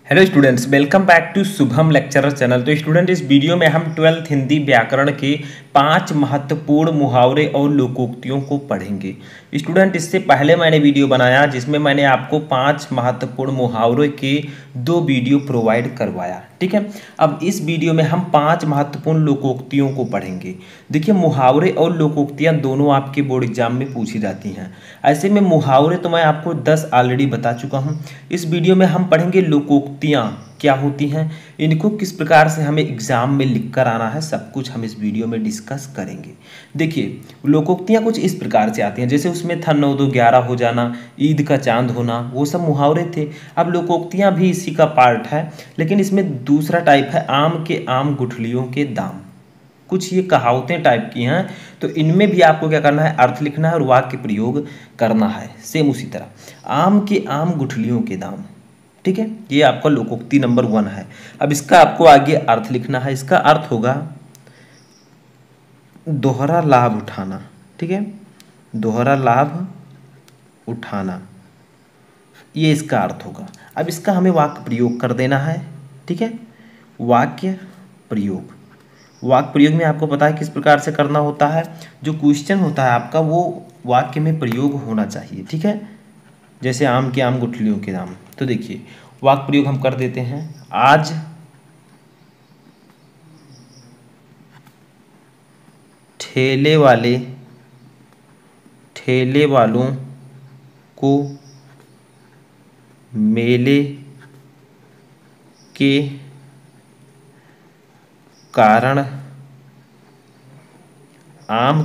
Hello students, welcome back to Shubham lecturer channel. तो student, इस video में हम 12th हिंदी व्याकरण के 5 महत्वपूर्ण मुहावरे और लोकोक्तियों को पढ़ेंगे। स्टूडेंट, इससे पहले मैंने वीडियो बनाया जिसमें मैंने आपको 5 महत्वपूर्ण मुहावरे के 2 वीडियो प्रोवाइड करवाया। ठीक है, अब इस वीडियो में हम 5 महत्वपूर्ण लोकोक्तियों को पढ़ेंगे। देखिए, मुहावरे और लोकोक्तियाँ दोनों आपके बोर्ड एग्जाम में पूछी जाती हैं। ऐसे में मुहावरे तो मैं आपको 10 ऑलरेडी बता चुका हूँ। इस वीडियो में हम पढ़ेंगे लोकोक्तियाँ क्या होती हैं, इनको किस प्रकार से हमें एग्जाम में लिख कर आना है, सब कुछ हम इस वीडियो में डिस्कस करेंगे। देखिए, लोकोक्तियाँ कुछ इस प्रकार से आती हैं, जैसे उसमें था 9 2 11 हो जाना, ईद का चांद होना, वो सब मुहावरे थे। अब लोकोक्तियाँ भी इसी का पार्ट है, लेकिन इसमें दूसरा टाइप है आम के आम गुठलियों के दाम। कुछ ये कहावतें टाइप की हैं, तो इनमें भी आपको क्या करना है, अर्थ लिखना है और वाक्य प्रयोग करना है। सेम उसी तरह आम के आम गुठलियों के दाम। ठीक है, ये आपका लोकोक्ति नंबर 1 है। अब इसका आपको आगे अर्थ लिखना है। इसका अर्थ होगा दोहरा लाभ उठाना। ठीक है, दोहरा लाभ उठाना, ये इसका अर्थ होगा। अब इसका हमें वाक्य प्रयोग कर देना है। ठीक है, वाक्य प्रयोग। वाक्य प्रयोग में आपको पता है किस प्रकार से करना होता है। जो क्वेश्चन होता है आपका वो वाक्य में प्रयोग होना चाहिए। ठीक है, जैसे आम के आम गुठलियों के दाम। तो देखिए, वाक्य प्रयोग हम कर देते हैं। आज ठेले वालों को मेले के कारण आम के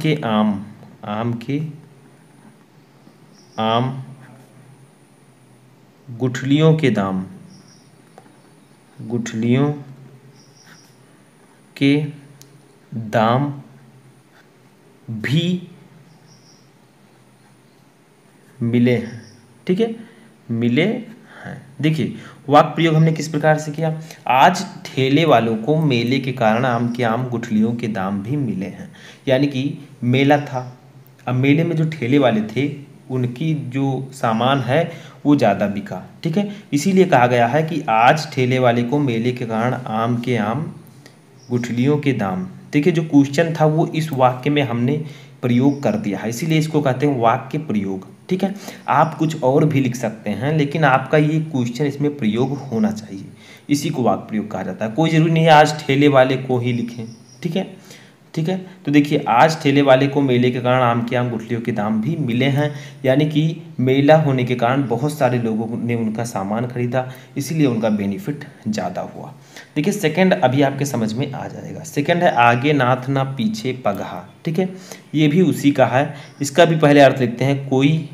आम गुठलियों के दाम भी मिले हैं। ठीक है, मिले हैं। देखिए, वाक्य प्रयोग हमने किस प्रकार से किया। आज ठेले वालों को मेले के कारण आम के आम गुठलियों के दाम भी मिले हैं, यानी कि मेला था। अब मेले में जो ठेले वाले थे उनकी जो सामान है वो ज़्यादा बिका। ठीक है, इसीलिए कहा गया है कि आज ठेले वाले को मेले के कारण आम के आम गुठलियों के दाम। देखिए, जो क्वेश्चन था वो इस वाक्य में हमने प्रयोग कर दिया है, इसीलिए इसको कहते हैं वाक्य प्रयोग। ठीक है, आप कुछ और भी लिख सकते हैं, लेकिन आपका ये क्वेश्चन इसमें प्रयोग होना चाहिए, इसी को वाक्य प्रयोग कहा जाता है। कोई ज़रूरी नहीं है आज ठेले वाले को ही लिखें। ठीक है, ठीक है। तो देखिए, आज ठेले वाले को मेले के कारण आम के आम गुठलियों के दाम भी मिले हैं, यानी कि मेला होने के कारण बहुत सारे लोगों ने उनका सामान खरीदा, इसीलिए उनका बेनिफिट ज़्यादा हुआ। देखिए, सेकंड अभी आपके समझ में आ जाएगा। सेकंड है आगे नाथ ना पीछे पगहा। ठीक है, ये भी उसी का है। इसका भी पहले अर्थ लिखते हैं। कोई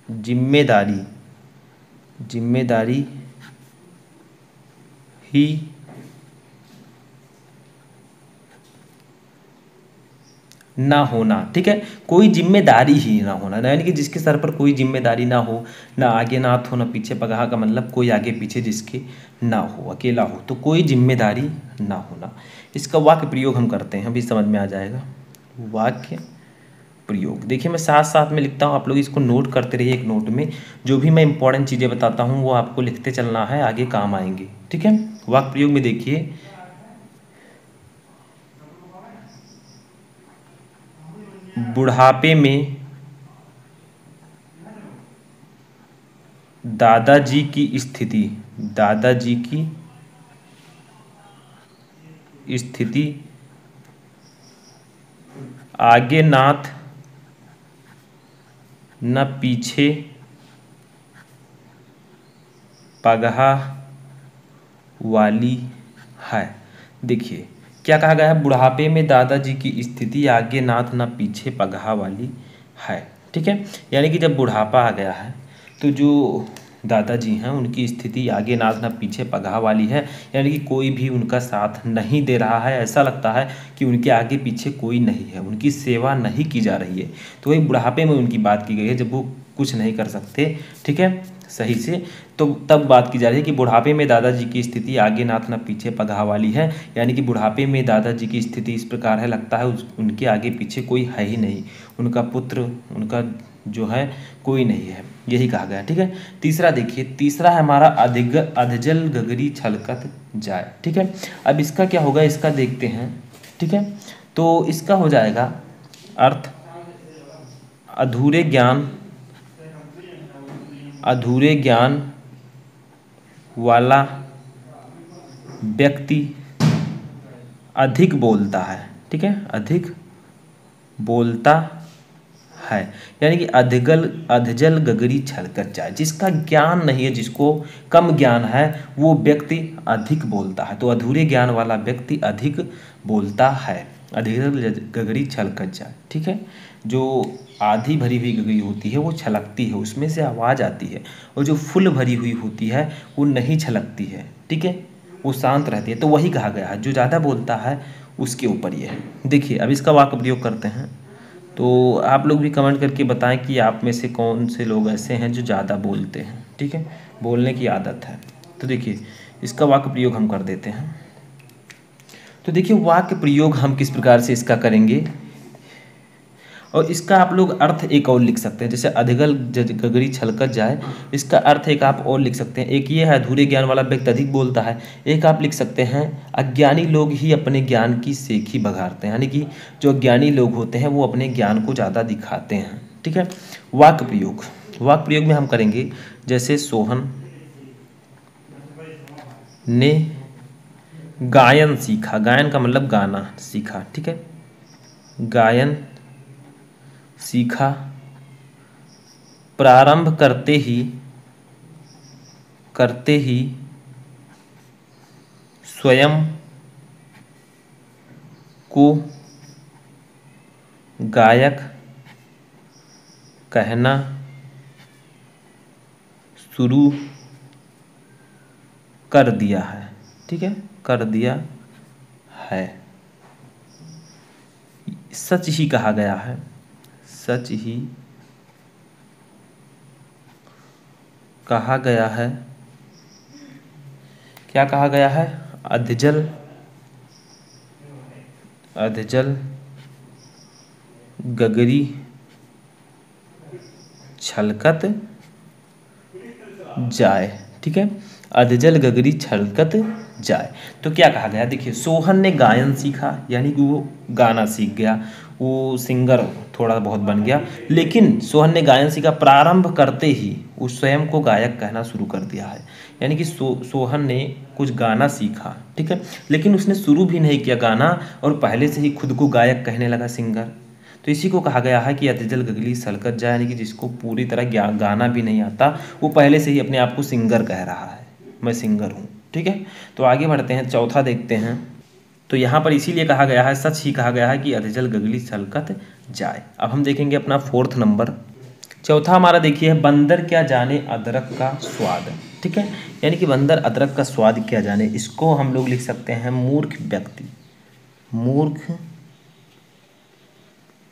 जिम्मेदारी ही ना होना। ठीक है, कोई जिम्मेदारी ही ना होना, यानी कि जिसके सर पर कोई जिम्मेदारी ना हो, ना आगे नाथ हो ना पीछे पगहा, का मतलब कोई आगे पीछे जिसके ना हो, अकेला हो, तो कोई जिम्मेदारी ना होना। इसका वाक्य प्रयोग हम करते हैं, अभी समझ में आ जाएगा। वाक्य प्रयोग देखिए, मैं साथ साथ में लिखता हूँ, आप लोग इसको नोट करते रहिए। एक नोट में जो भी मैं इंपॉर्टेंट चीज़ें बताता हूँ वो आपको लिखते चलना है, आगे काम आएंगे। ठीक है, वाक्य प्रयोग में देखिए, बुढ़ापे में दादाजी की स्थिति आगे नाथ न पीछे पगहा वाली है। देखिए, क्या कहा गया है, बुढ़ापे में दादाजी की स्थिति आगे नाथ न पीछे पगहा वाली है। ठीक है, यानी कि जब बुढ़ापा आ गया है तो जो दादाजी हैं उनकी स्थिति आगे नाथ न पीछे पगहा वाली है, यानी कि कोई भी उनका साथ नहीं दे रहा है। ऐसा लगता है कि उनके आगे पीछे कोई नहीं है, उनकी सेवा नहीं की जा रही है। तो वही बुढ़ापे में उनकी बात की गई है, जब वो कुछ नहीं कर सकते। ठीक है, सही से, तो तब बात की जा रही है कि बुढ़ापे में दादाजी की स्थिति आगे नाथ न पीछे पगहा वाली है, यानी कि बुढ़ापे में दादाजी की स्थिति इस प्रकार है, लगता है उनके आगे पीछे कोई है ही नहीं। उनका पुत्र, उनका जो है कोई नहीं है, यही कहा गया। ठीक है, तीसरा देखिए, तीसरा है हमारा अधजल गगरी छलकत जाए। ठीक है, अब इसका क्या होगा, इसका देखते हैं। ठीक है, तो इसका हो जाएगा अर्थ अधूरे ज्ञान वाला व्यक्ति अधिक बोलता है। ठीक है, अधिक बोलता है, यानी कि अधजल गगरी छलकत जाए, जिसका ज्ञान नहीं है, जिसको कम ज्ञान है, वो व्यक्ति अधिक बोलता है। तो अधूरे ज्ञान वाला व्यक्ति अधिक बोलता है, अधजल गगरी छलकत जाए। ठीक है, जो आधी भरी हुई गगरी होती है वो छलकती है, उसमें से आवाज़ आती है, और जो फुल भरी हुई होती है वो नहीं छलकती है। ठीक है, वो शांत रहती है। तो वही कहा गया है, जो ज़्यादा बोलता है उसके ऊपर ये है। देखिए, अब इसका वाक्य प्रयोग करते हैं। तो आप लोग भी कमेंट करके बताएं कि आप में से कौन से लोग ऐसे हैं जो ज़्यादा बोलते हैं। ठीक है, बोलने की आदत है। तो देखिए, इसका वाक्य प्रयोग हम कर देते हैं। तो देखिए, वाक्य प्रयोग हम किस प्रकार से इसका करेंगे, और इसका आप लोग अर्थ एक और लिख सकते हैं। जैसे अधजल गगरी छलकत जाए, इसका अर्थ एक आप और लिख सकते हैं। एक ये है, अधूरे ज्ञान वाला व्यक्ति अधिक बोलता है। एक आप लिख सकते हैं, अज्ञानी लोग ही अपने ज्ञान की सेखी बघारते हैं, यानी कि जो अज्ञानी लोग होते हैं वो अपने ज्ञान को ज़्यादा दिखाते हैं। ठीक है, वाक्य प्रयोग में हम करेंगे, जैसे सोहन ने गायन सीखा, गायन का मतलब गाना सीखा। ठीक है, गायन सीखा, प्रारंभ करते ही स्वयं को गायक कहना शुरू कर दिया है। ठीक है, कर दिया है। सच ही कहा गया है, सच ही कहा गया है। क्या कहा गया है, अधजल गगरी छलकत जाए। ठीक है, अधजल गगरी छलकत जाए। तो क्या कहा गया, देखिए, सोहन ने गायन सीखा, यानी कि वो गाना सीख गया, वो सिंगर थोड़ा बहुत बन गया। लेकिन सोहन ने गायन सीखा, प्रारंभ करते ही वो स्वयं को गायक कहना शुरू कर दिया है, यानी कि सोहन ने कुछ गाना सीखा। ठीक है, लेकिन उसने शुरू भी नहीं किया गाना, और पहले से ही खुद को गायक कहने लगा, सिंगर। तो इसी को कहा गया है कि अधजल गगरी छलकत जाए, यानी कि जिसको पूरी तरह गाना भी नहीं आता, वो पहले से ही अपने आप को सिंगर कह रहा है, मैं सिंगर हूँ। ठीक है, तो आगे बढ़ते हैं, चौथा देखते हैं। तो यहाँ पर इसीलिए कहा गया है, सच ही कहा गया है कि अधजल गगरी छलकत जाए। अब हम देखेंगे अपना 4th नंबर। चौथा हमारा देखिए, बंदर क्या जाने अदरक का स्वाद। ठीक है, यानी कि बंदर अदरक का स्वाद क्या जाने, इसको हम लोग लिख सकते हैं, मूर्ख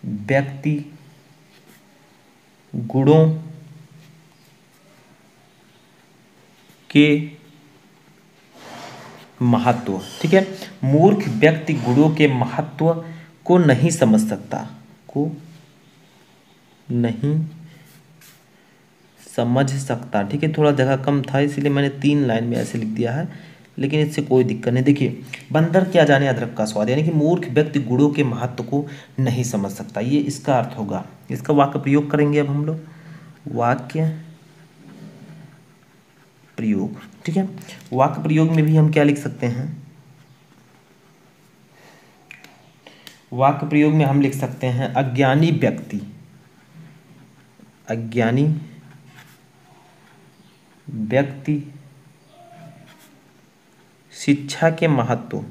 व्यक्ति गुणों के महत्व। ठीक है, मूर्ख व्यक्ति गुणों के महत्व को नहीं समझ सकता, ठीक है, थोड़ा जगह कम था इसलिए मैंने 3 लाइन में ऐसे लिख दिया है, लेकिन इससे कोई दिक्कत नहीं। देखिए, बंदर क्या जाने अदरक का स्वाद, यानी कि मूर्ख व्यक्ति गुणों के महत्व को नहीं समझ सकता, ये इसका अर्थ होगा। इसका वाक्य प्रयोग करेंगे अब हम लोग, वाक्य प्रयोग। ठीक है, वाक्य प्रयोग में भी हम क्या लिख सकते हैं, वाक्य प्रयोग में हम लिख सकते हैं, अज्ञानी व्यक्ति शिक्षा के महत्व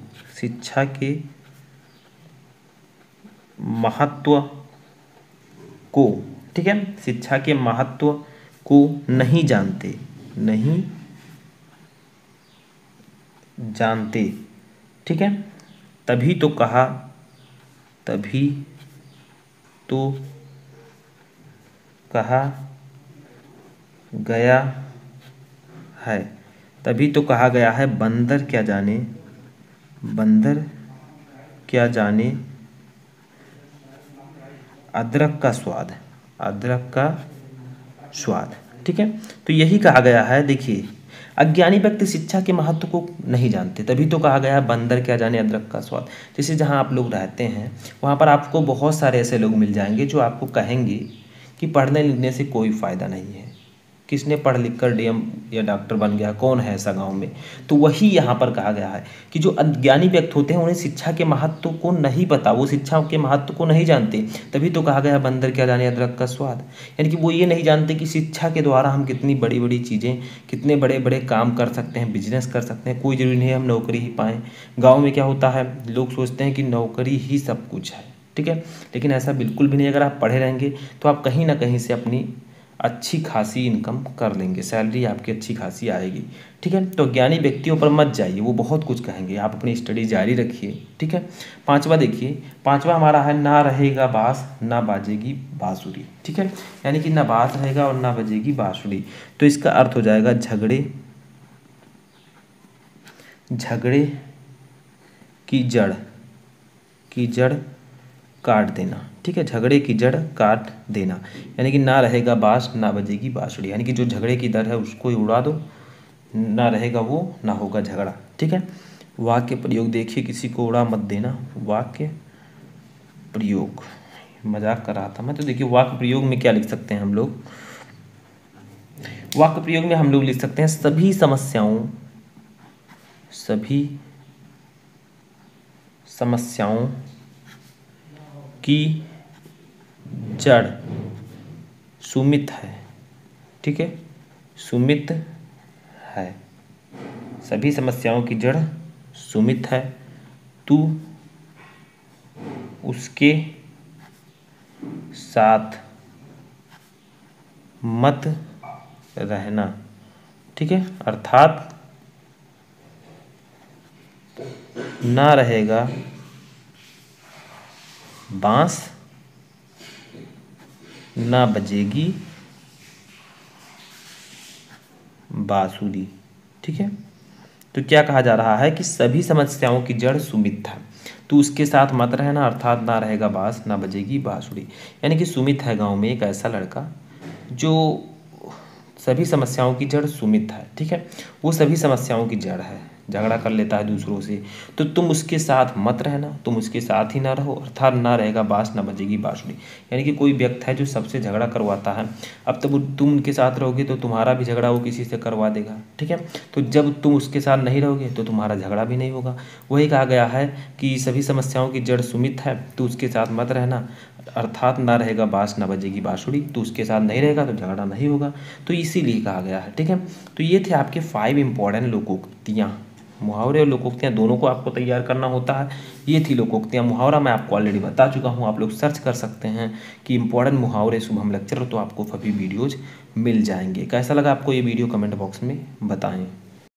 को, ठीक है, शिक्षा के महत्व को नहीं जानते। ठीक है, तभी तो कहा गया है, बंदर क्या जाने अदरक का स्वाद। अदरक का स्वाद। ठीक है, तो यही कहा गया है। देखिए, अज्ञानी व्यक्ति शिक्षा के महत्व को नहीं जानते, तभी तो कहा गया है बंदर क्या जाने अदरक का स्वाद। जैसे जहाँ आप लोग रहते हैं वहाँ पर आपको बहुत सारे ऐसे लोग मिल जाएंगे जो आपको कहेंगे कि पढ़ने लिखने से कोई फ़ायदा नहीं है, किसने पढ़ लिख कर डीएम या डॉक्टर बन गया, कौन है ऐसा गांव में। तो वही यहाँ पर कहा गया है कि जो अज्ञानी व्यक्ति होते हैं उन्हें शिक्षा के महत्व को नहीं पता, वो शिक्षा के महत्व को नहीं जानते, तभी तो कहा गया है बंदर क्या जाने अदरक का स्वाद। यानी कि वो ये नहीं जानते कि शिक्षा के द्वारा हम कितनी बड़ी बड़ी चीज़ें, कितने बड़े बड़े काम कर सकते हैं, बिजनेस कर सकते हैं। कोई ज़रूरी नहीं है हम नौकरी ही पाएँ। गाँव में क्या होता है, लोग सोचते हैं कि नौकरी ही सब कुछ है। ठीक है, लेकिन ऐसा बिल्कुल भी नहीं। अगर आप पढ़े रहेंगे तो आप कहीं ना कहीं से अपनी अच्छी खासी इनकम कर लेंगे, सैलरी आपकी अच्छी खासी आएगी। ठीक है, तो ज्ञानी व्यक्तियों पर मत जाइए, वो बहुत कुछ कहेंगे, आप अपनी स्टडी जारी रखिए। ठीक है, पांचवा देखिए, पांचवा हमारा है ना रहेगा बांस ना बाजेगी बांसुरी। ठीक है, यानी कि ना बांस रहेगा और ना बजेगी बांसुरी। तो इसका अर्थ हो जाएगा झगड़े की जड़ काट देना। ठीक है, झगड़े की जड़ काट देना, यानी कि ना रहेगा बांस ना बजेगी बांसुरी, यानी कि जो झगड़े की दर है उसको ही उड़ा दो, ना रहेगा वो, ना होगा झगड़ा। ठीक है, वाक्य प्रयोग देखिए, किसी को उड़ा मत देना। वाक्य प्रयोग, मजाक कर रहा था मैं। तो देखिए वाक्य प्रयोग में क्या लिख सकते हैं हम लोग, वाक्य प्रयोग में हम लोग लिख सकते हैं सभी समस्याओं की जड़ सुमित है। ठीक है, सुमित है, सभी समस्याओं की जड़ सुमित है, तू उसके साथ मत रहना। ठीक है, अर्थात ना रहेगा बांस ना बजेगी बांसुरी। ठीक है, तो क्या कहा जा रहा है कि सभी समस्याओं की जड़ सुमित है, तो उसके साथ मत रहना, अर्थात ना रहेगा बांस ना बजेगी बांसुरी। यानी कि सुमित है गांव में एक ऐसा लड़का जो सभी समस्याओं की जड़ सुमित है। ठीक है, वो सभी समस्याओं की जड़ है, झगड़ा कर लेता है दूसरों से, तो तुम उसके साथ मत रहना, तुम उसके साथ ही ना रहो, अर्थात ना रहेगा बांस ना बजेगी बांसुरी। यानी कि कोई व्यक्ति है जो सबसे झगड़ा करवाता है, अब तब तुम उनके साथ रहोगे तो तुम्हारा भी झगड़ा वो किसी से करवा देगा। ठीक है, तो जब तुम उसके साथ नहीं रहोगे तो तुम्हारा झगड़ा भी नहीं होगा। वही कहा गया है कि सभी समस्याओं की जड़ सुमित है, तो उसके साथ मत रहना, अर्थात ना रहेगा बांस ना बजेगी बांसुरी, तो उसके साथ नहीं रहेगा तो झगड़ा नहीं होगा। तो इसीलिए कहा गया है। ठीक है, तो ये थे आपके 5 इंपॉर्टेंट लोकोक्तियाँ। मुहावरे और लोकोक्तियाँ दोनों को आपको तैयार करना होता है। ये थी लोकोक्तियाँ। मुहावरा मैं आपको ऑलरेडी बता चुका हूँ, आप लोग सर्च कर सकते हैं कि इंपॉर्टेंट मुहावरे शुभम लेक्चर, तो आपको सभी वीडियोज मिल जाएंगे। कैसा लगा आपको ये वीडियो कमेंट बॉक्स में बताएं।